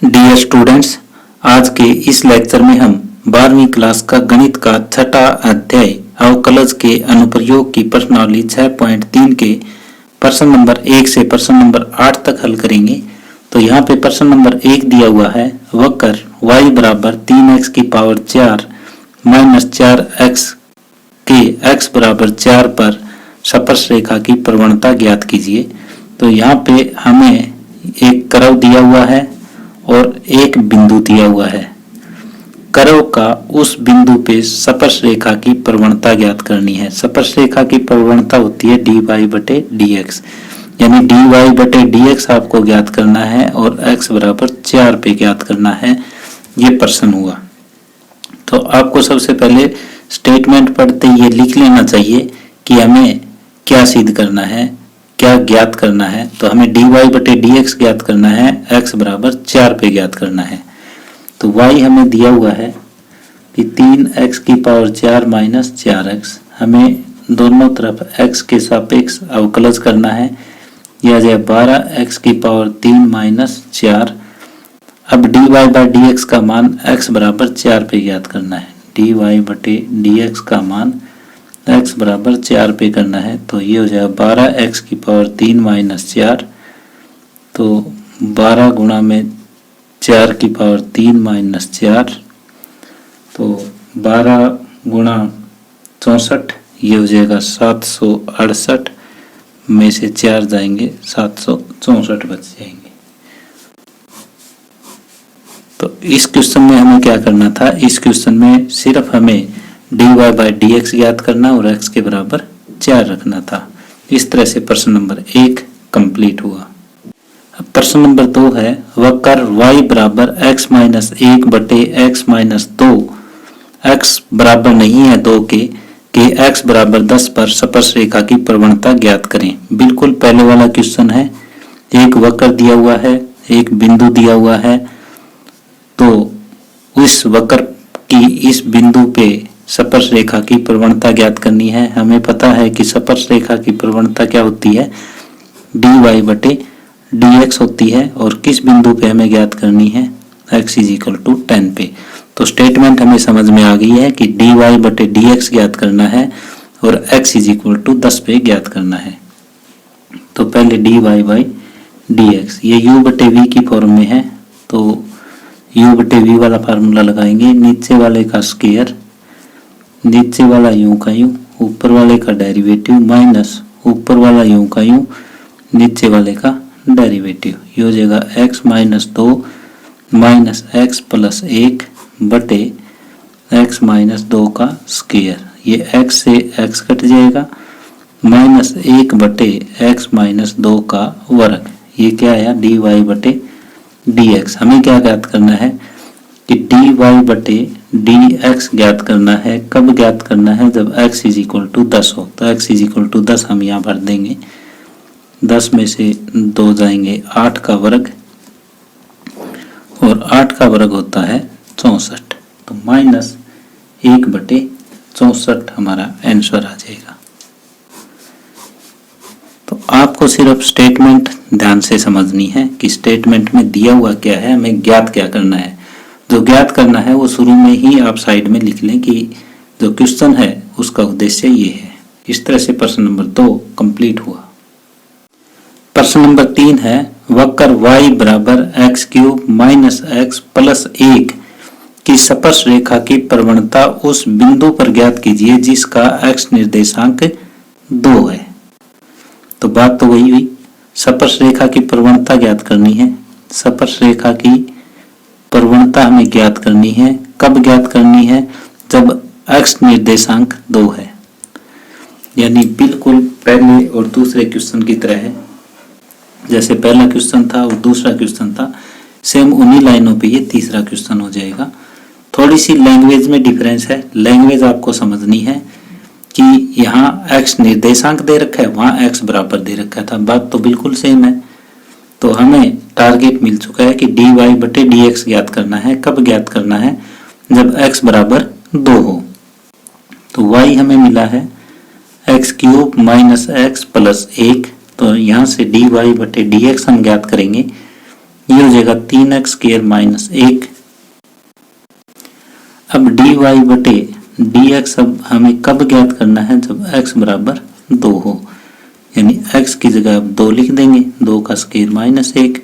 Dear students, आज के इस लेक्चर में हम 12वीं क्लास का गणित का छठा अध्याय अवकलज के अनुप्रयोग की प्रश्नावली 6.3 के प्रश्न नंबर 1 से प्रश्न नंबर 8 तक हल करेंगे। तो यहाँ पे प्रश्न नंबर 1 दिया हुआ है, वक्र y बराबर 3x की पावर 4 माइनस 4x के x बराबर 4 पर स्पर्शरेखा की प्रवणता ज्ञात कीजिए। तो यहाँ पे हमें एक कर्व दिया हुआ है और एक बिंदु दिया हुआ है। कर्व का उस बिंदु पे स्पर्शरेखा की प्रवणता ज्ञात करनी है। स्पर्शरेखा की प्रवणता होती है dy/dx, यानी dy/dx आपको ज्ञात करना है और x बराबर 4 पे ज्ञात करना है। ये प्रश्न हुआ। तो आपको सबसे पहले स्टेटमेंट पढ़ते ही ये लिख लेना चाहिए कि हमें क्या सिद्ध करना है, क्या ज्ञात करना है। तो हमें dy/dx ज्ञात करना है, x बराबर 4 पे ज्ञात करना है। तो y हमें दिया हुआ है कि 3x की पावर 4 माइनस 4x। हमें दोनों तरफ x के सापेक्ष अवकलज करना है। यह आ जाए 12x की पावर 3 माइनस 4। अब dy/dx का मान x बराबर 4 पे ज्ञात करना है। dy/dx का मान x बराबर 4 पे करना है। तो ये हो जाएगा 12x की पावर 3 माइनस 4। तो 12 गुणा में 4 की पावर 3 माइनस 4, तो 12 गुणा 64, ये हो जाएगा 768 में से 4 जाएंगे 764 बच जाएंगे। तो इस क्वेश्चन में हमें क्या करना था, इस क्वेश्चन में सिर्फ हमें dy/dx ज्ञात करना और x के बराबर 4 रखना था। इस तरह से प्रश्न नंबर 1 कंप्लीट हुआ। अब प्रश्न नंबर 2 है, वक्र y बराबर x माइनस 1 बटे x माइनस 2, x बराबर नहीं है 2 के x बराबर 10 पर स्पर्शरेखा की प्रवणता ज्ञात करें। बिल्कुल पहले वाला क्वेश्चन है। एक वक्र दिया हुआ है, एक बिंदु दिया हुआ है। तो उस वक्र की इस बिंदु पे स्पर्शरेखा की प्रवणता ज्ञात करनी है। हमें पता है कि स्पर्शरेखा की प्रवणता क्या होती है, dy/dx होती है। और किस बिंदु पे हमें ज्ञात करनी है, x = 10 पे। तो स्टेटमेंट हमें समझ में आ गई है कि dy/dx ज्ञात करना है और x = 10 पे ज्ञात करना है। तो पहले dy/dx, ये u/v की फॉर्म में है। तो u/v वाला फार्मूला लगाएंगे। नीचे वाले का स्क्वायर, नीचे वाला यूं का यूं, ऊपर वाले का डेरिवेटिव माइनस ऊपर वाला यूं का यूं, नीचे वाले का डेरिवेटिव। ये हो जाएगा x minus 2 minus x plus 1 बटे x माइनस 2 का स्क्वायर। ये x से x कट जाएगा, माइनस 1 बटे x माइनस 2 का वर्ग। ये क्या आया, dy/dx। हमें क्या ज्ञात करना है कि dy/dx ज्ञात करना है। कब ज्ञात करना है, जब x = 10 हो। तो x = 10 हम यहाँ भर देंगे। 10 में से 2 जाएंगे 8 का वर्ग, और 8 का वर्ग होता है 64। तो माइनस 1/64 हमारा आंसर आ जाएगा। तो आपको सिर्फ स्टेटमेंट ध्यान से समझनी है कि स्टेटमेंट में दिया हुआ क्या है, हमें ज्ञात क्या करना है। जो ज्ञात करना है वो शुरू में ही आप साइड में लिख लें कि जो क्वेश्चन है उसका उद्देश्य ये है। इस तरह से प्रश्न नंबर 2 कंप्लीट हुआ। प्रश्न नंबर 3 है, वक्र y बराबर x³ माइनस x प्लस 1 की स्पर्शरेखा की प्रवणता उस बिंदु पर ज्ञात कीजिए जिसका x निर्देशांक 2 है। तो बात तो वही हुई, स्पर्शरेखा की प्रवणता ज्ञात करनी है। स्पर्शरेखा की प्रवणता हमें ज्ञात करनी है। कब ज्ञात करनी है, जब x निर्देशांक 2 है। यानी बिल्कुल पहले और दूसरे क्वेश्चन की तरह है। जैसे पहला क्वेश्चन था और दूसरा क्वेश्चन था, सेम उन्हीं लाइनों पे ये तीसरा क्वेश्चन हो जाएगा। थोड़ी सी लैंग्वेज में डिफरेंस है। लैंग्वेज आपको समझनी है कि यहाँ x निर्देशांक दे रखा है, वहाँ x बराबर दे रखा था। बात तो बिल्कुल सेम है। तो हमें टारगेट मिल चुका है कि dy/dx ज्ञात करना है। कब ज्ञात करना है, जब x बराबर 2 हो। तो y हमें मिला है x³ माइनस x प्लस 1। तो यहाँ से dy/dx हम ज्ञात करेंगे। ये हो जाएगा 3x स्क्वायर माइनस 1। अब dy बटे dx अब हमें कब ज्ञात करना है, जब x बराबर 2 हो, यानी x की जगह अब 2 लिख देंगे, 2 का स्क्वायर माइनस 1,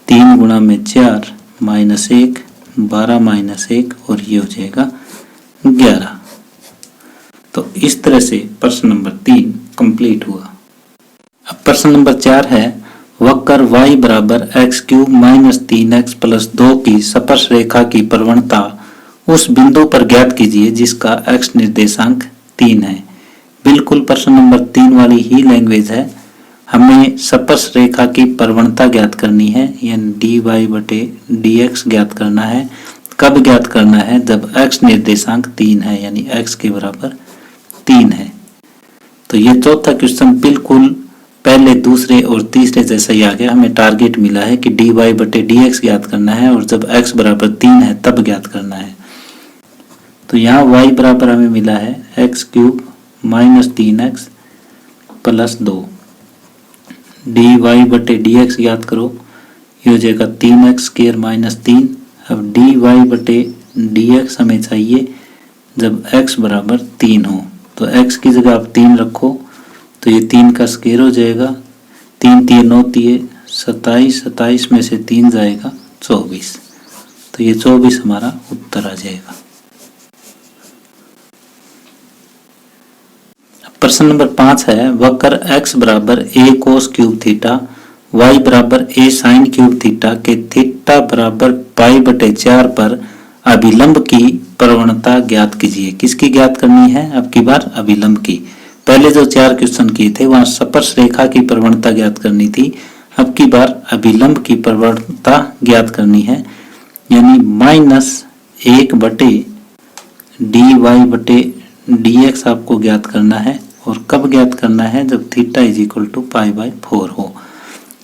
3 गुणा में 4 माइनस 1, 12 माइनस 1 और ये हो जाएगा 11। तो इस तरह से प्रश्न नंबर 3 कंप्लीट हुआ। अब प्रश्न नंबर 4 है, वक्र y बराबर x cube minus 3x plus 2 की स्पर्श रेखा की प्रवणता उस बिंदु पर ज्ञात कीजिए जिसका x निर्देशांक 3 है। बिल्कुल प्रश्न नंबर 3 वाली ही लैंग्वेज है। हमें स्पर्श रेखा की प्रवणता ज्ञात करनी है, यानी dy बटे dx ज्ञात करना है। कब ज्ञात करना है, जब x निर्देशांक 3 है, यानी x के बराबर 3 है। तो ये चौथा क्वेश्चन बिल्कुल पहले, दूसरे और तीसरे जैसा ही आ गया। हमें टारगेट मिला है कि dy बटे dx ज्ञात करना है और जब x बराबर 3 है तब ज्ञात करना है। तो यहाँ y बराबर हमें मिला है x cube minus 3x plus 2, dy बटे dx ज्ञात करो, ये हो जाएगा 3x स्क्वायर माइनस 3। अब dy बटे dx हमें चाहिए जब x बराबर 3 हो, तो x की जगह आप 3 रखो, तो ये 3 का स्क्वायर हो जाएगा, 3 3 9 3 27, 27 में से 3 जाएगा 24, तो ये 24 हमारा उत्तर आ जाएगा। प्रश्न नंबर 5 है, वक्र x बराबर a cos cube theta y बराबर a साइन क्यूब थीटा के थीटा बराबर पाई बटे 4 पर अभिलंब की प्रवणता ज्ञात कीजिए। किसकी ज्ञात करनी है, अब की बार अभिलंब की। पहले जो 4 क्वेश्चन किए थे वहां स्पर्श रेखा की प्रवणता ज्ञात करनी थी, अब की बार अभिलंब की प्रवणता ज्ञात करनी है, यानी -1 बटे dy बटे dx आपको ज्ञात करना है। और कब ज्ञात करना है, जब थीटा इज इक्वल टू π/4 हो,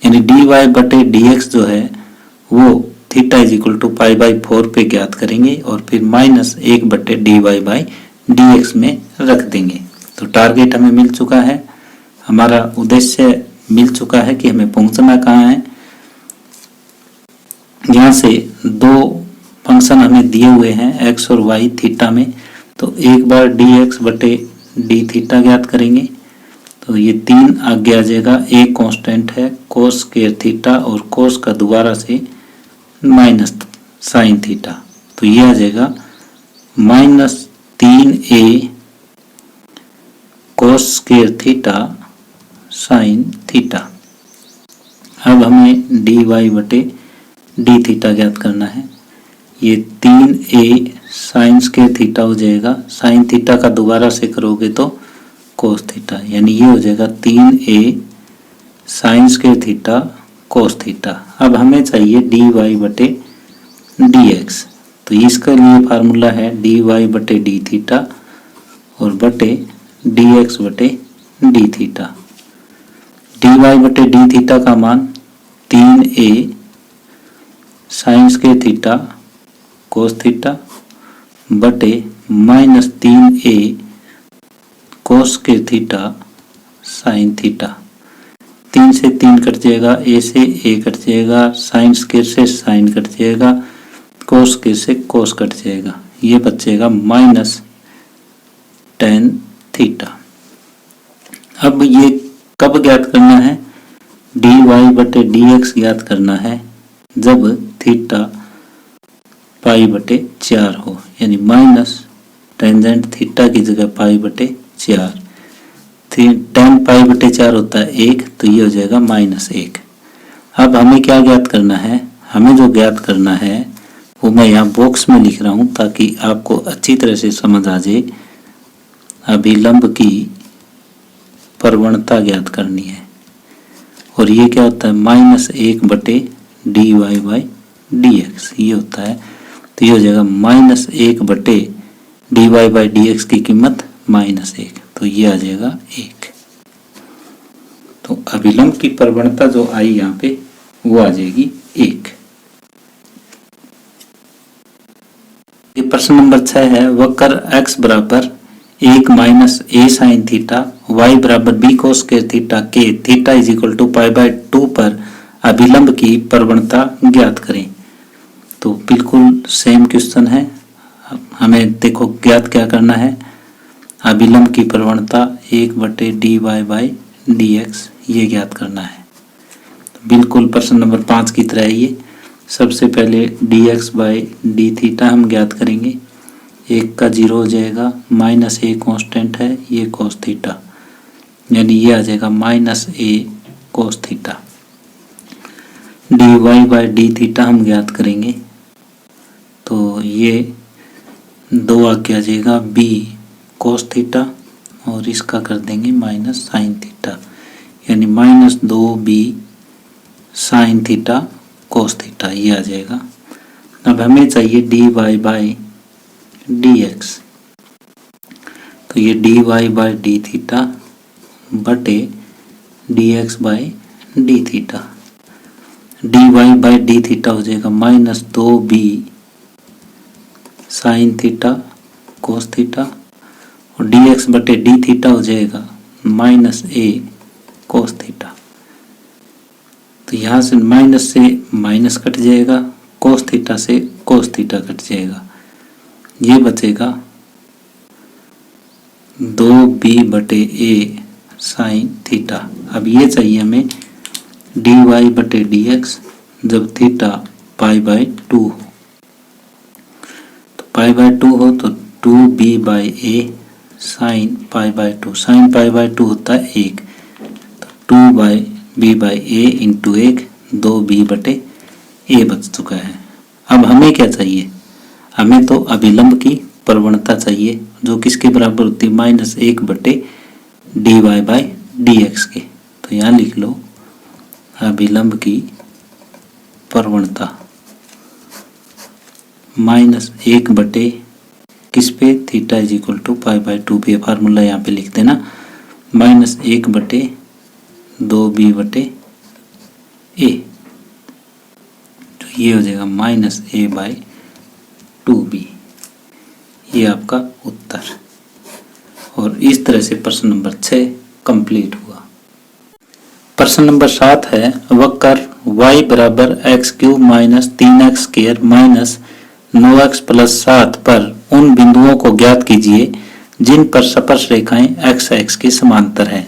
यानी dy बटे dx जो है वो थीटा इज इक्वल टू π/4 पे ज्ञात करेंगे और फिर -1 बटे dy/dx में रख देंगे। तो टारगेट हमें मिल चुका है, हमारा उद्देश्य मिल चुका है कि हमें पहुंचना कहाँ है। यहाँ से 2 फंक्शन हमें दिए हुए हैं x और y थीटा में, तो एक बार dx बटे d थीटा ज्ञात करेंगे, तो ये 3 आगे आ जाएगा। एक कांस्टेंट है कोस स्क्वायर थीटा और कोस का दोबारा से माइनस साइन थीटा, तो ये आ जाएगा -3a cos square theta sine theta. अब हमें dy बटे d थीटा ज्ञात करना है, ये 3a साइन स्क्वायर थीटा हो जाएगा, साइन थीटा का दोबारा से करोगे तो कोस थीटा, यानी ये हो जाएगा 3a sine square theta cos theta. अब हमें चाहिए dy बटे dx, तो इसके लिए फार्मूला है dy बटे d थीटा और बटे dx बटे d थीटा। dy बटे d थीटा का मान 3a sine square theta cos theta बटे -3a cos square theta sine theta. 3 से 3 कट जाएगा, a से a कट जाएगा, साइन स्क्वायर से साइन कट जाएगा, कोस स्क्वायर से कोस कट जाएगा, ये बचेगा -tan थीटा। अब ये कब ज्ञात करना है, dy बटे dx ज्ञात करना है जब थीटा पाई बटे 4 हो, यानी माइनस टेंजेंट थीटा की जगह पाई बटे 4, tan पाई बटे 4 होता है 1, तो ये हो जाएगा -1। अब हमें क्या ज्ञात करना है, हमें जो ज्ञात करना है वो मैं यहाँ बॉक्स में लिख रहा हूँ ताकि आपको अच्छी तरह से समझ आ जाए। अभिलंब की प्रवणता ज्ञात करनी है और ये क्या होता है, -1 बटे dy/dx ये होता है, तो ये हो जाएगा -1 बटे dy/dx की कीमत -1, तो ये आ जाएगा 1। तो अभिलंब की प्रवणता जो आई यहाँ पे वो आ जाएगी 1। ये प्रश्न नंबर 6 है, वक्र x बराबर 1 minus a sine theta y बराबर b कोस स्क्वायर थीटा के थीटा इज इक्वल टू π/2 पर अभिलंब की प्रवणता ज्ञात करें। तो बिल्कुल सेम क्वेश्चन है। हमें देखो ज्ञात क्या करना है, अभिलंब की प्रवणता 1/dy/dx ये ज्ञात करना है। तो बिल्कुल प्रश्न नंबर 5 की तरह ये सबसे पहले dx/d थीटा हम ज्ञात करेंगे। 1 का 0 हो जाएगा, -a कांस्टेंट है, ये cos थीटा, यानी ये आ जाएगा -a cos theta. dy/d theta हम ज्ञात करेंगे, तो ये 2 आगे आ जाएगा b cos थीटा और इसका कर देंगे माइनस साइन थीटा, यानी -2b sine theta cos theta ये आ जाएगा। अब हमें चाहिए dy/dx, तो ये dy/d थीटा बटे dx/d थीटा। dy/d थीटा हो जाएगा -2b sine theta cos theta और dx बटे d थीटा हो जाएगा -a cos थीटा। तो यहाँ से माइनस से माइनस कट जाएगा, cos थीटा से cos थीटा कट जाएगा, ये बचेगा 2b बटे a साइन थीटा। अब ये चाहिए हमें dy/dx जब थीटा π/2 हो, तो π/2 हो तो 2b/a साइन π/2, साइन π/2 होता है 1, तो 2b/a इंटू 1 2b बटे a बच चुका है। अब हमें क्या चाहिए, हमें तो अभिलंब की प्रवणता चाहिए जो किसके बराबर होती है, -1 बटे dy/dx के। तो यहाँ लिख लो अभिलंब की प्रवणता -1 बटे किस पे, थीटा इज इक्वल टू π/2 पे, फार्मूला यहाँ पे लिख देना, -1 बटे 2b बटे a, तो ये हो जाएगा -a/2b, ये आपका उत्तर। और इस तरह से प्रश्न नंबर 6 कंप्लीट हुआ। प्रश्न नंबर 7 है, वक्र y बराबर x³ minus 3x square minus 9x plus 7 पर उन बिंदुओं को ज्ञात कीजिए जिन पर स्पर्श रेखाएं x एक्स के समांतर हैं।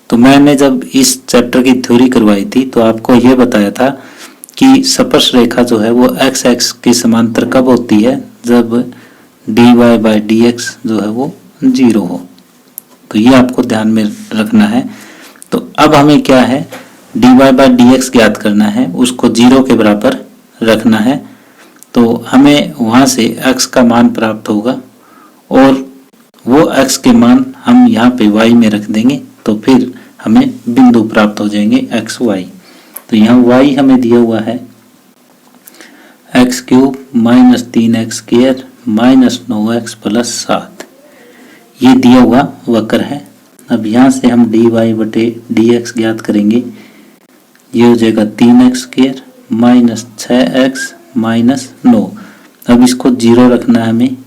तो मैंने जब इस चैप्टर की थ्योरी करवाई थी तो आपको यह बताया था कि स्पर्श रेखा जो है वो x एक्स के समांतर कब होती है, जब dy/dx जो है वो 0 हो। तो ये आपको ध्यान में रखना है। तो अब हमें क्या है, dy/dx ज्ञात करना है, उसको 0 के बराबर रखना है। तो हमें वहाँ से x का मान प्राप्त होगा और वो x के मान हम यहाँ पे y में रख देंगे, तो फिर हमें बिंदु प्राप्त हो जाएंगे x y। तो यहाँ y हमें दिया हुआ है x³ minus 3x square minus 9x plus 7, ये दिया हुआ वक्र है। अब यहाँ से हम dy/dx ज्ञात करेंगे, ये हो जाएगा 3x square minus 6x minus 9। अब इसको 0 रखना है हमें,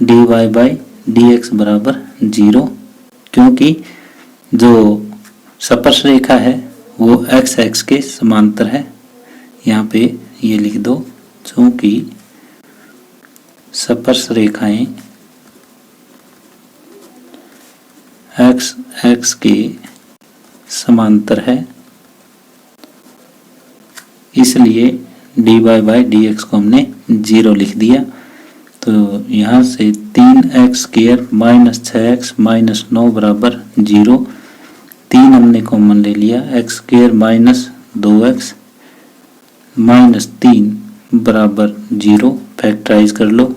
dy/dx बराबर 0, क्योंकि जो स्पर्श रेखा है वो x एक्स के समांतर है। यहाँ पे ये लिख दो, चूंकि स्पर्श रेखाएं x एक्स के समांतर है, इसलिए dy/dx को हमने 0 लिख दिया। तो यहाँ से 3x square minus 6x minus 9 बराबर 0, 3 हमने कॉमन ले लिया, x square minus 2x minus 3 बराबर 0, फैक्टराइज कर लो,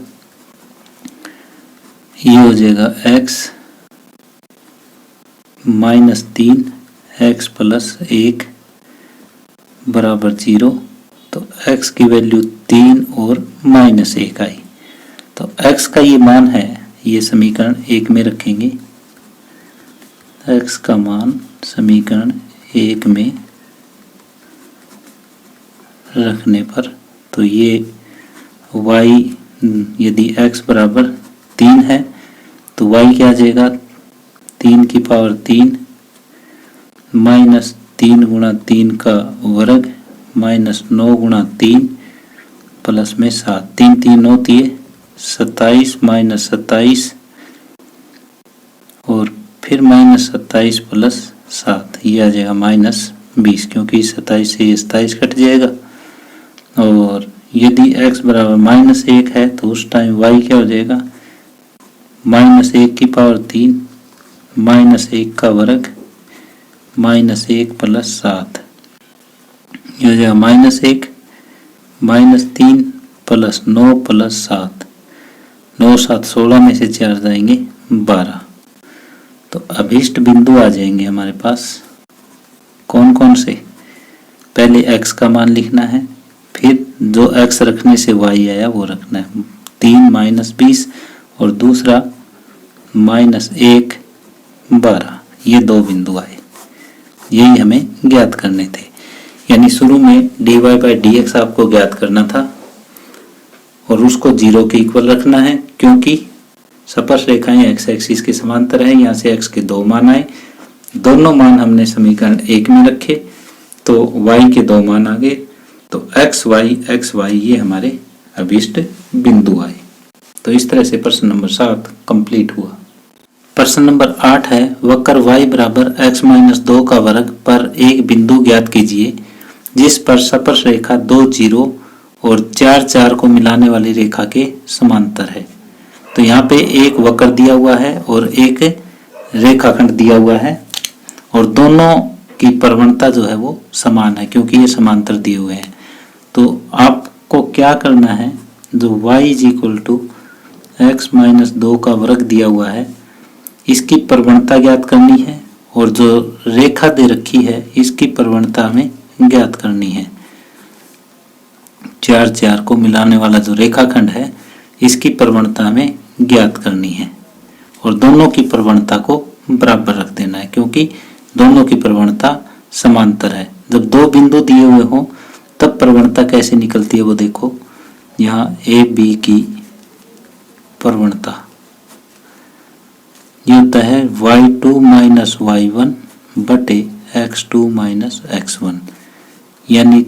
ये हो जाएगा x माइनस 3 x प्लस 1 बराबर 0। तो x की वैल्यू 3 और माइनस 1 आई। तो x का ये मान है, ये समीकरण 1 में रखेंगे, x का मान समीकरण 1 में रखने पर, तो ये y यदि x बराबर 3 है तो y क्या आ जाएगा, 3 की पावर 3 माइनस 3 गुणा 3 का वर्ग माइनस 9 गुणा 3 प्लस में 7, 3 3 होती है 27 माइनस 27 और फिर माइनस 27 प्लस 7, ये आ जाएगा माइनस 20, क्योंकि 27 से 27 कट जाएगा। और यदि x बराबर माइनस 1 है तो उस टाइम y क्या हो जाएगा, माइनस 1 की पावर 3 माइनस 1 का वर्ग माइनस 1 प्लस 7, ये हो जाएगा माइनस 1 माइनस 3 प्लस 9 प्लस 7, 9 7 16 में से 4 जाएंगे 12। तो अभीष्ट बिंदु आ जाएंगे हमारे पास। कौन कौन से, पहले x का मान लिखना है, फिर जो x रखने से y आया वो रखना है, 3 माइनस 20 और दूसरा माइनस 1 12, ये दो बिंदु आए, यही हमें ज्ञात करने थे। यानी शुरू में dy बाई dx आपको ज्ञात करना था और उसको 0 के इक्वल रखना है, क्योंकि स्पर्श रेखाएं x एक्सिस के समांतर है। यहाँ से x के दो मान आए, दोनों मान हमने समीकरण 1 में रखे तो y के दो मान आ गए, तो x y ये हमारे अभीष्ट बिंदु आए। तो इस तरह से प्रश्न नंबर 7 कंप्लीट हुआ। प्रश्न नंबर 8 है, वक्र y बराबर x माइनस 2 का वर्ग पर एक बिंदु ज्ञात कीजिए जिस पर स्पर्श रेखा 2 0 और 4 4 को मिलाने वाली रेखा के समांतर है। तो यहाँ पे एक वक्र दिया हुआ है और एक रेखाखंड दिया हुआ है और दोनों की प्रवणता जो है वो समान है, क्योंकि ये समांतर दिए हुए हैं। तो आपको क्या करना है, जो y is equal to x minus 2 का वर्ग दिया हुआ है इसकी प्रवणता ज्ञात करनी है, और जो रेखा दे रखी है इसकी प्रवणता हमें ज्ञात करनी है। 4 4 को मिलाने वाला जो रेखाखंड है इसकी प्रवणता हमें ज्ञात करनी है और दोनों की प्रवणता को बराबर रख देना है, क्योंकि दोनों की प्रवणता समांतर है। जब दो बिंदु दिए हुए हों तब प्रवणता कैसे निकलती है वो देखो, यहाँ ए बी की प्रवणता ये होता है y2 माइनस y1 बटे x2 माइनस x1, यानी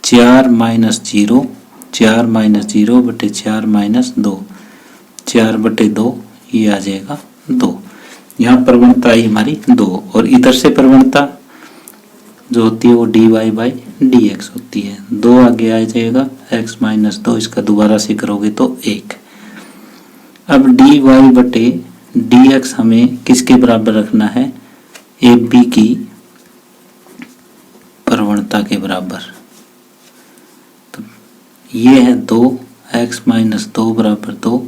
4 माइनस 0 4 माइनस 0 बटे 4 माइनस 2, 4 बटे 2 ये आ जाएगा 2। यहाँ प्रवणता आई हमारी 2 और इधर से प्रवणता जो होती है वो dy बाई dx होती है। 2 आगे आ जाएगा x माइनस 2, इसका दोबारा से करोगे तो 1। अब dy बटे dx हमें किसके बराबर रखना है, ए बी की प्रवणता के बराबर। तो ये है 2, x माइनस 2 बराबर 2,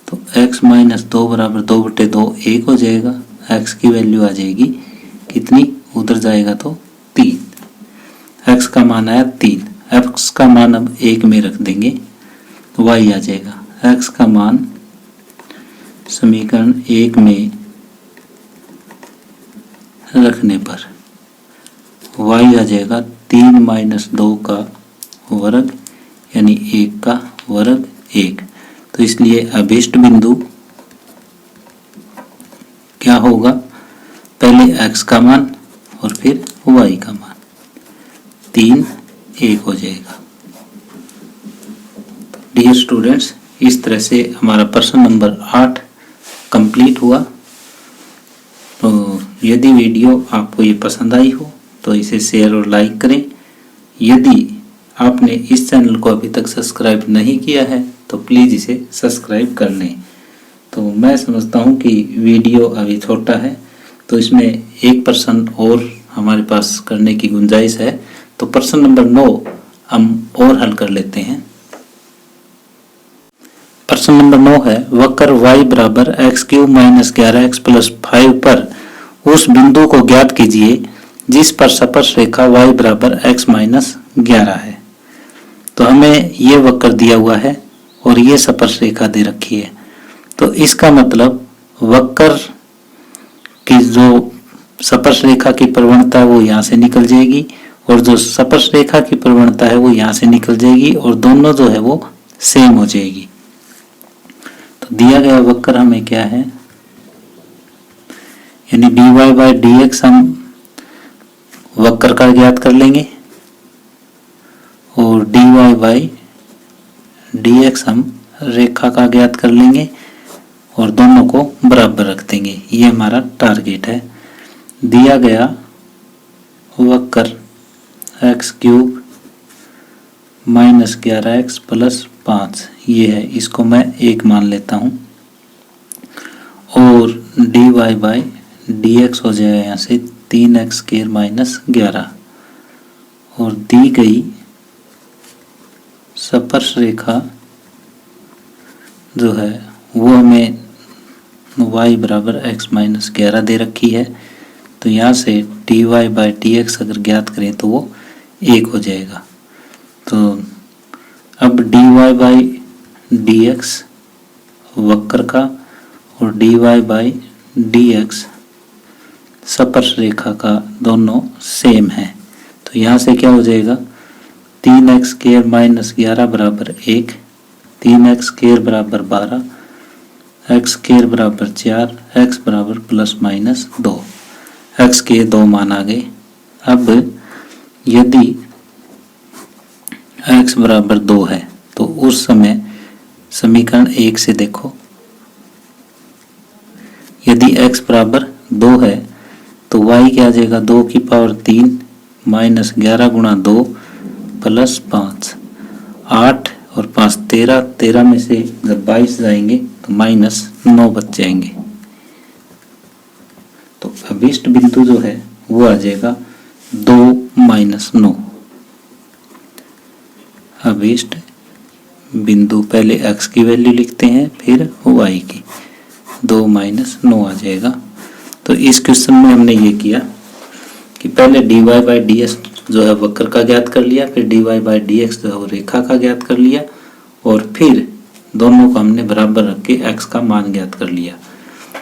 तो x माइनस 2 बराबर 2 बटे 2 1 हो जाएगा। x की वैल्यू आ जाएगी कितनी, उधर जाएगा तो 3, x का मान आया 3, x का मान अब 1 में रख देंगे तो y आ जाएगा। x का मान समीकरण 1 में रखने पर y आ जाएगा 3 माइनस 2 का वर्ग यानी 1 का वर्ग 1। तो इसलिए अभीष्ट बिंदु क्या होगा, पहले x का मान और फिर y का मान, 3 1 हो जाएगा। डियर स्टूडेंट्स, इस तरह से हमारा प्रश्न नंबर 8 कंप्लीट हुआ। तो यदि वीडियो आपको ये पसंद आई हो तो इसे शेयर और लाइक करें। यदि आपने इस चैनल को अभी तक सब्सक्राइब नहीं किया है तो प्लीज़ इसे सब्सक्राइब कर लें। तो मैं समझता हूँ कि वीडियो अभी छोटा है तो इसमें एक प्रश्न और हमारे पास करने की गुंजाइश है। तो प्रश्न नंबर 9 हम और हल कर लेते हैं। प्रश्न नंबर 9 है, वक्र y बराबर x³ माइनस 11x प्लस 5 पर उस बिंदु को ज्ञात कीजिए जिस पर स्पर्श रेखा y बराबर x माइनस 11 है। तो हमें ये वक्र दिया हुआ है और ये स्पर्श रेखा दे रखी है। तो इसका मतलब वक्र की जो स्पर्श रेखा की प्रवणता है वो यहाँ से निकल जाएगी और जो स्पर्श रेखा की प्रवणता है वो यहाँ से निकल जाएगी और दोनों जो है वो सेम हो जाएगी। तो दिया गया वक्र हमें क्या है, यानी dy बाई dx हम वक्र का ज्ञात कर लेंगे और dy बाई dx हम रेखा का ज्ञात कर लेंगे और दोनों को बराबर रख देंगे। ये हमारा टारगेट है। दिया गया वक्र x cube minus 11x plus 5 ये है, इसको मैं 1 मान लेता हूँ और dy बाई dx हो जाएगा यहाँ से 3x स्क्वायर माइनस 11 और दी गई स्पर्श रेखा जो है वो हमें y बराबर x माइनस 11 दे रखी है। तो यहाँ से dy बाई dx अगर ज्ञात करें तो वो 1 हो जाएगा। तो अब dy बाई dx वक्र का और dy बाई dx स्पर्श रेखा का दोनों सेम है। तो यहाँ से क्या हो जाएगा 3x स्क्वायर माइनस 11 बराबर 1, 3x स्क्वायर बराबर 12, x स्क्वायर बराबर 4, x बराबर प्लस माइनस 2, x के 2 मान आ गए। अब यदि x बराबर 2 है तो उस समय समीकरण 1 से देखो, यदि x बराबर 2 है तो y क्या आ जाएगा 2 की पावर 3 माइनस 11 गुणा 2 प्लस 5, 8 और 5 13, 13 में से जब 22 जाएंगे तो माइनस 9 बच जाएंगे। तो अभिष्ट बिंदु जो है वो आ जाएगा 2 माइनस 9। अभिष्ट बिंदु पहले x की वैल्यू लिखते हैं फिर y की, 2 माइनस 9 आ जाएगा। तो इस क्वेश्चन में हमने ये किया कि पहले dy बाई ds जो है वक्र का ज्ञात कर लिया, फिर dy बाई dx जो है वो रेखा का ज्ञात कर लिया और फिर दोनों को हमने बराबर रख के x का मान ज्ञात कर लिया।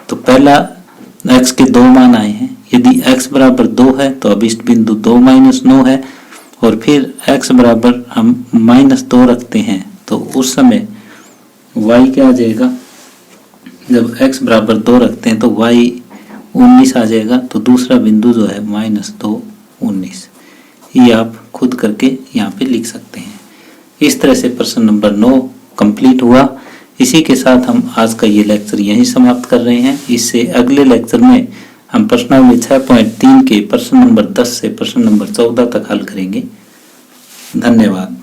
तो पहला x के 2 मान आए हैं। यदि x बराबर 2 है तो अभिष्ट बिंदु 2 माइनस 9 है और फिर x बराबर हम माइनस 2 रखते हैं तो उस समय y क्या आ जाएगा, जब x बराबर 2 रखते हैं तो y 19 आ जाएगा। तो दूसरा बिंदु जो है माइनस 2 19, ये आप खुद करके यहाँ पे लिख सकते हैं। इस तरह से प्रश्न नंबर 9 कंप्लीट हुआ। इसी के साथ हम आज का ये लेक्चर यहीं समाप्त कर रहे हैं। इससे अगले लेक्चर में हम प्रश्नावली 6.3 के प्रश्न नंबर 10 से प्रश्न नंबर 14 तक हल करेंगे। धन्यवाद।